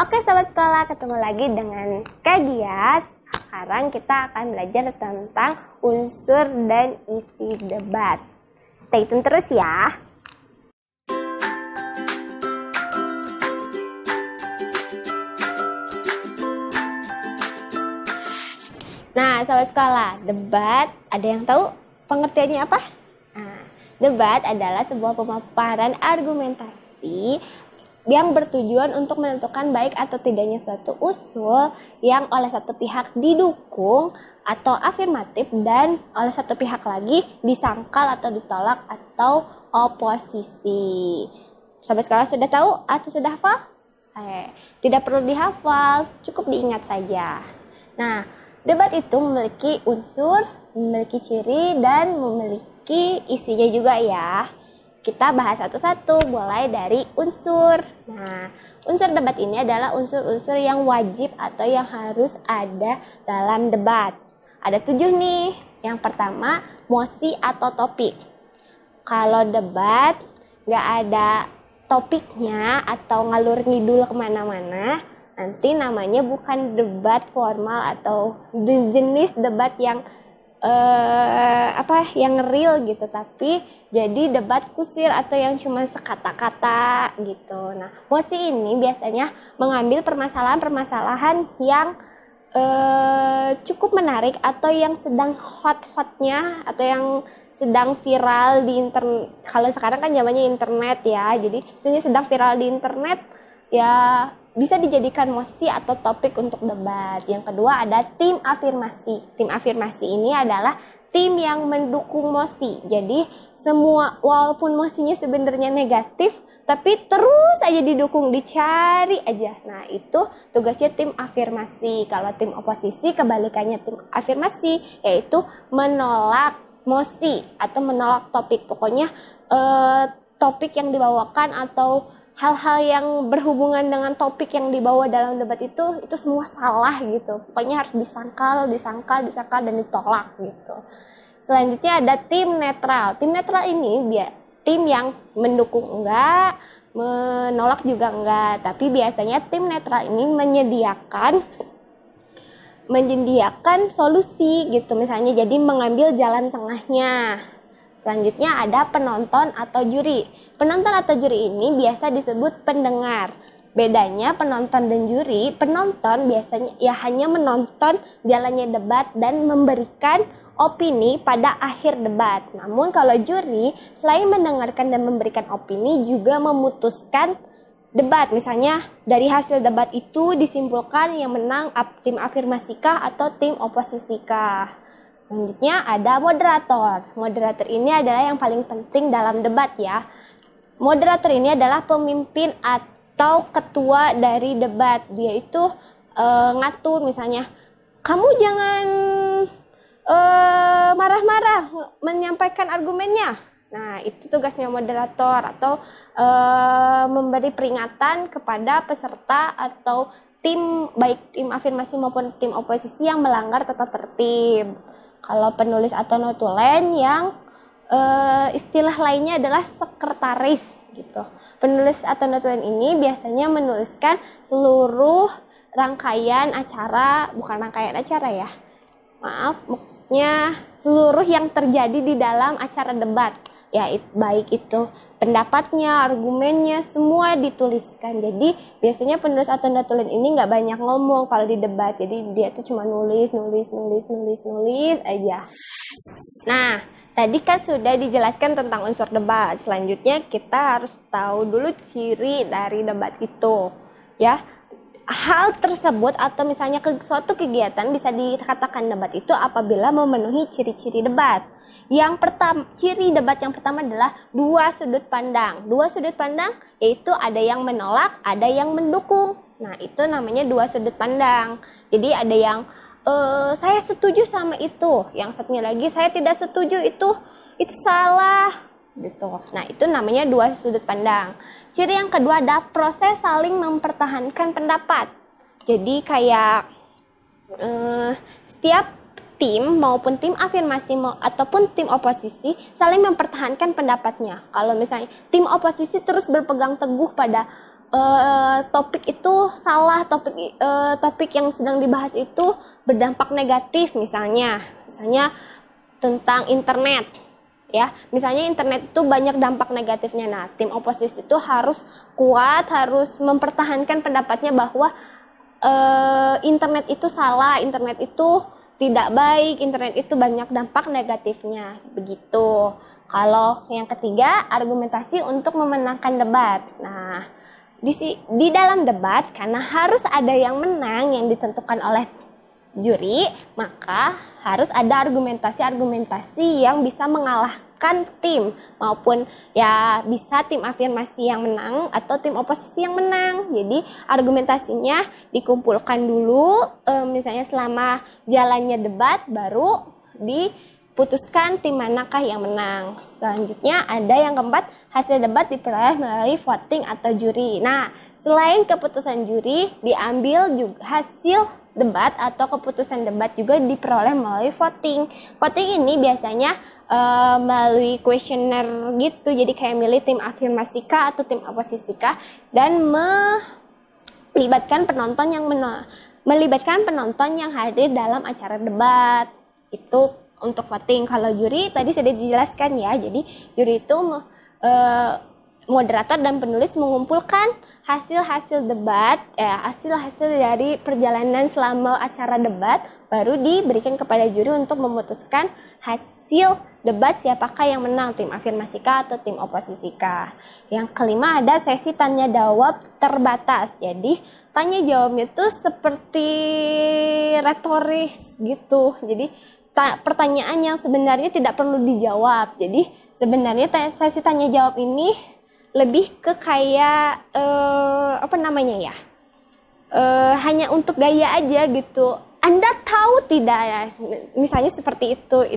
Oke sobat sekolah, ketemu lagi dengan Kak Giat. Sekarang kita akan belajar tentang unsur dan isi debat. Stay tune terus ya. Nah sobat sekolah, debat ada yang tahu pengertiannya apa? Nah, debat adalah sebuah pemaparan argumentasi yang bertujuan untuk menentukan baik atau tidaknya suatu usul yang oleh satu pihak didukung atau afirmatif dan oleh satu pihak lagi disangkal atau ditolak atau oposisi. Sobat sekolah sudah tahu atau sudah hafal? Tidak perlu dihafal, cukup diingat saja. Nah, debat itu memiliki unsur, memiliki ciri, dan memiliki isinya juga ya. Kita bahas satu-satu, mulai dari unsur. Nah, unsur debat ini adalah unsur-unsur yang wajib atau yang harus ada dalam debat. Ada 7 nih. Yang pertama, mosi atau topik. Kalau debat nggak ada topiknya atau ngalur ngidul kemana-mana, nanti namanya bukan debat formal atau jenis debat yang yang real gitu, tapi jadi debat kusir atau yang cuma sekata-kata gitu. Nah, mosi ini biasanya mengambil permasalahan-permasalahan yang cukup menarik atau yang sedang hot-hotnya atau yang sedang viral di internet. Kalau sekarang kan zamannya internet ya, jadi misalnya sedang viral di internet ya bisa dijadikan mosi atau topik untuk debat. Yang kedua ada tim afirmasi. Tim afirmasi ini adalah tim yang mendukung mosi. Jadi semua walaupun mosinya sebenarnya negatif, tapi terus aja didukung, dicari aja. Nah, itu tugasnya tim afirmasi. Kalau tim oposisi kebalikannya tim afirmasi, yaitu menolak mosi atau menolak topik. Pokoknya topik yang dibawakan atau hal-hal yang berhubungan dengan topik yang dibawa dalam debat itu semua salah gitu. Pokoknya harus disangkal dan ditolak gitu. Selanjutnya ada tim netral. Tim netral ini tim yang mendukung enggak, menolak juga enggak. Tapi biasanya tim netral ini menyediakan solusi gitu. Misalnya jadi mengambil jalan tengahnya. Selanjutnya ada penonton atau juri. Penonton atau juri ini biasa disebut pendengar. Bedanya penonton dan juri, penonton biasanya ya hanya menonton jalannya debat dan memberikan opini pada akhir debat. Namun kalau juri, selain mendengarkan dan memberikan opini, juga memutuskan debat. Misalnya dari hasil debat itu disimpulkan yang menang tim afirmasikah atau tim oposisikah. Selanjutnya ada moderator. Moderator ini adalah yang paling penting dalam debat ya. Moderator ini adalah pemimpin atau ketua dari debat. Dia itu ngatur misalnya, kamu jangan marah-marah menyampaikan argumennya. Nah, itu tugasnya moderator atau memberi peringatan kepada peserta atau tim, baik tim afirmasi maupun tim oposisi yang melanggar tata tertib. Kalau penulis atau notulen yang istilah lainnya adalah sekretaris gitu. Penulis atau notulen ini biasanya menuliskan seluruh rangkaian acara, bukan rangkaian acara ya. Maaf, maksudnya seluruh yang terjadi di dalam acara debat. Ya, baik itu pendapatnya, argumennya, semua dituliskan. Jadi biasanya penulis atau notulen ini nggak banyak ngomong kalau di debat. Jadi dia tuh cuma nulis aja. Nah, tadi kan sudah dijelaskan tentang unsur debat. Selanjutnya kita harus tahu dulu ciri dari debat itu. Ya, hal tersebut atau misalnya suatu kegiatan bisa dikatakan debat itu apabila memenuhi ciri-ciri debat. Yang pertama, ciri debat yang pertama adalah dua sudut pandang. Dua sudut pandang yaitu ada yang menolak, ada yang mendukung. Nah, itu namanya dua sudut pandang. Jadi ada yang saya setuju sama itu, yang satunya lagi saya tidak setuju, itu salah gitu. Nah, itu namanya dua sudut pandang. Ciri yang kedua ada proses saling mempertahankan pendapat. Jadi kayak setiap tim maupun tim afirmasi ataupun tim oposisi saling mempertahankan pendapatnya. Kalau misalnya tim oposisi terus berpegang teguh pada topik itu salah, topik yang sedang dibahas itu berdampak negatif, misalnya tentang internet. Ya, misalnya internet itu banyak dampak negatifnya. Nah, tim oposisi itu harus kuat, harus mempertahankan pendapatnya bahwa internet itu salah, internet itu tidak baik, internet itu banyak dampak negatifnya. Begitu. Kalau yang ketiga, argumentasi untuk memenangkan debat. Nah, di dalam debat, karena harus ada yang menang yang ditentukan oleh juri, maka harus ada argumentasi yang bisa mengalahkan tim, maupun ya bisa tim afirmasi yang menang atau tim oposisi yang menang. Jadi argumentasinya dikumpulkan dulu, misalnya selama jalannya debat, baru diputuskan tim manakah yang menang. Selanjutnya ada yang keempat, hasil debat diperoleh melalui voting atau juri. Nah, selain keputusan juri, diambil juga hasil debat atau keputusan debat juga diperoleh melalui voting. Voting ini biasanya melalui kuesioner gitu, jadi kayak milih tim afirmasi kah atau tim oposisi kah, dan melibatkan penonton yang hadir dalam acara debat. Itu untuk voting. Kalau juri tadi sudah dijelaskan ya, jadi juri itu moderator dan penulis mengumpulkan hasil-hasil debat, hasil-hasil dari perjalanan selama acara debat, baru diberikan kepada juri untuk memutuskan hasil debat siapakah yang menang, tim afirmasi kah atau tim oposisi kah. Yang kelima ada sesi tanya jawab terbatas. Jadi tanya jawabnya itu seperti retoris gitu. Jadi pertanyaan yang sebenarnya tidak perlu dijawab. Jadi sebenarnya sesi tanya jawab ini lebih ke kayak hanya untuk gaya aja gitu. Anda tahu tidak ya, misalnya seperti itu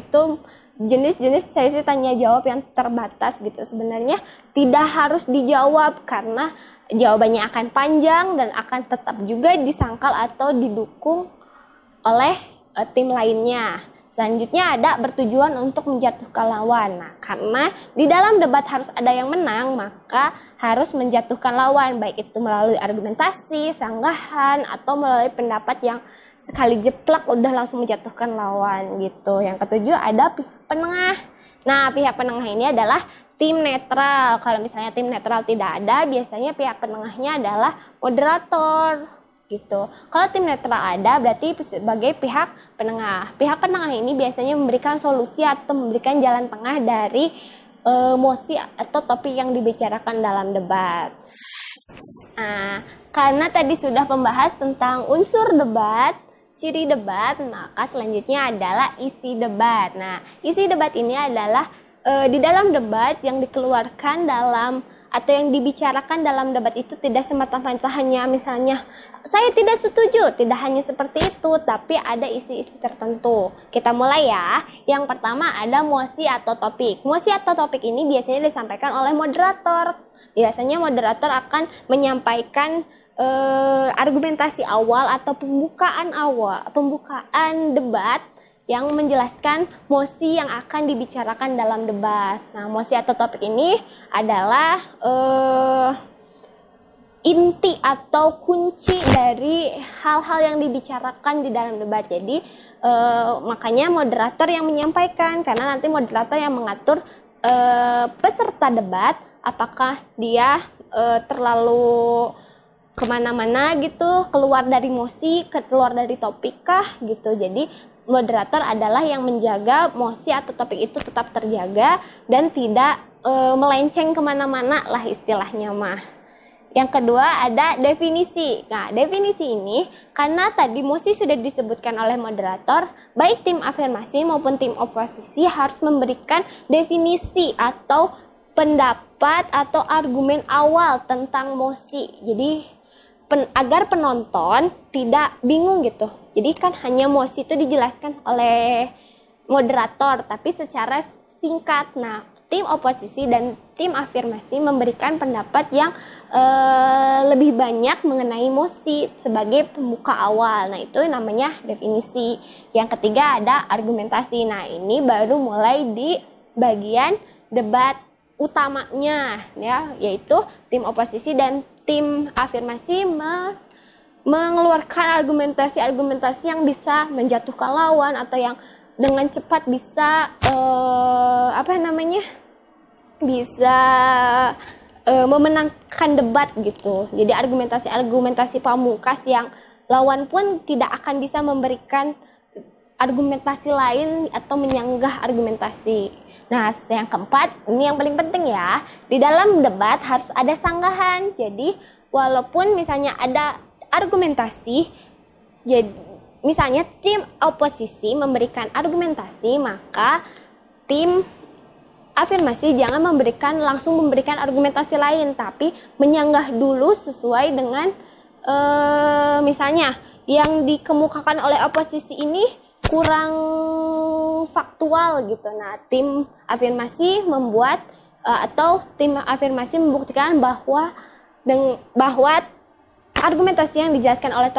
jenis-jenis sesi tanya jawab yang terbatas gitu. Sebenarnya tidak harus dijawab karena jawabannya akan panjang dan akan tetap juga disangkal atau didukung oleh tim lainnya. Selanjutnya ada bertujuan untuk menjatuhkan lawan. Nah, karena di dalam debat harus ada yang menang, maka harus menjatuhkan lawan, baik itu melalui argumentasi, sanggahan, atau melalui pendapat yang sekali jeplak udah langsung menjatuhkan lawan gitu. Yang ketujuh ada pihak penengah. Nah, pihak penengah ini adalah tim netral. Kalau misalnya tim netral tidak ada, biasanya pihak penengahnya adalah moderator gitu. Kalau tim netral ada, berarti sebagai pihak penengah. Pihak penengah ini biasanya memberikan solusi atau memberikan jalan tengah dari mosi atau topik yang dibicarakan dalam debat. Nah, karena tadi sudah membahas tentang unsur debat, ciri debat, maka selanjutnya adalah isi debat. Nah, isi debat ini adalah di dalam debat yang dikeluarkan dalam atau yang dibicarakan dalam debat itu tidak semata-mata hanya misalnya saya tidak setuju, tidak hanya seperti itu, tapi ada isi-isi tertentu. Kita mulai ya. Yang pertama ada mosi atau topik. Mosi atau topik ini biasanya disampaikan oleh moderator. Biasanya moderator akan menyampaikan argumentasi awal atau pembukaan debat yang menjelaskan mosi yang akan dibicarakan dalam debat. Nah, mosi atau topik ini adalah inti atau kunci dari hal-hal yang dibicarakan di dalam debat. Jadi makanya moderator yang menyampaikan, karena nanti moderator yang mengatur peserta debat apakah dia terlalu kemana-mana gitu, keluar dari mosi, keluar dari topik kah gitu. Jadi moderator adalah yang menjaga mosi atau topik itu tetap terjaga dan tidak melenceng kemana-mana lah istilahnya mah. Yang kedua ada definisi. Nah, definisi ini karena tadi mosi sudah disebutkan oleh moderator, baik tim afirmasi maupun tim oposisi harus memberikan definisi atau pendapat atau argumen awal tentang mosi. Jadi agar penonton tidak bingung gitu. Jadi kan hanya mosi itu dijelaskan oleh moderator, tapi secara singkat. Nah, tim oposisi dan tim afirmasi memberikan pendapat yang lebih banyak mengenai mosi sebagai pembuka awal. Nah, itu namanya definisi. Yang ketiga ada argumentasi. Nah, ini baru mulai di bagian debat utamanya ya, yaitu tim oposisi dan tim afirmasi mengeluarkan argumentasi-argumentasi yang bisa menjatuhkan lawan atau yang dengan cepat bisa bisa memenangkan debat gitu. Jadi argumentasi-argumentasi pamungkas yang lawan pun tidak akan bisa memberikan argumentasi lain atau menyanggah argumentasi. Nah, yang keempat, ini yang paling penting ya. Di dalam debat harus ada sanggahan. Jadi, walaupun misalnya ada argumentasi, jadi misalnya tim oposisi memberikan argumentasi, maka tim afirmasi jangan langsung memberikan argumentasi lain, tapi menyanggah dulu sesuai dengan misalnya yang dikemukakan oleh oposisi ini kurang faktual gitu. Nah, tim afirmasi tim afirmasi membuktikan bahwa argumentasi yang dijelaskan oleh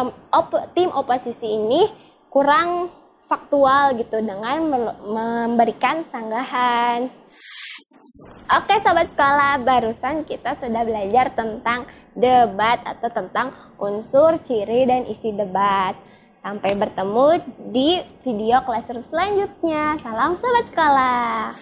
tim oposisi ini kurang faktual gitu dengan memberikan sanggahan. Oke sobat sekolah, barusan kita sudah belajar tentang debat atau tentang unsur, ciri, dan isi debat. Sampai bertemu di video classroom selanjutnya. Salam sobat sekolah.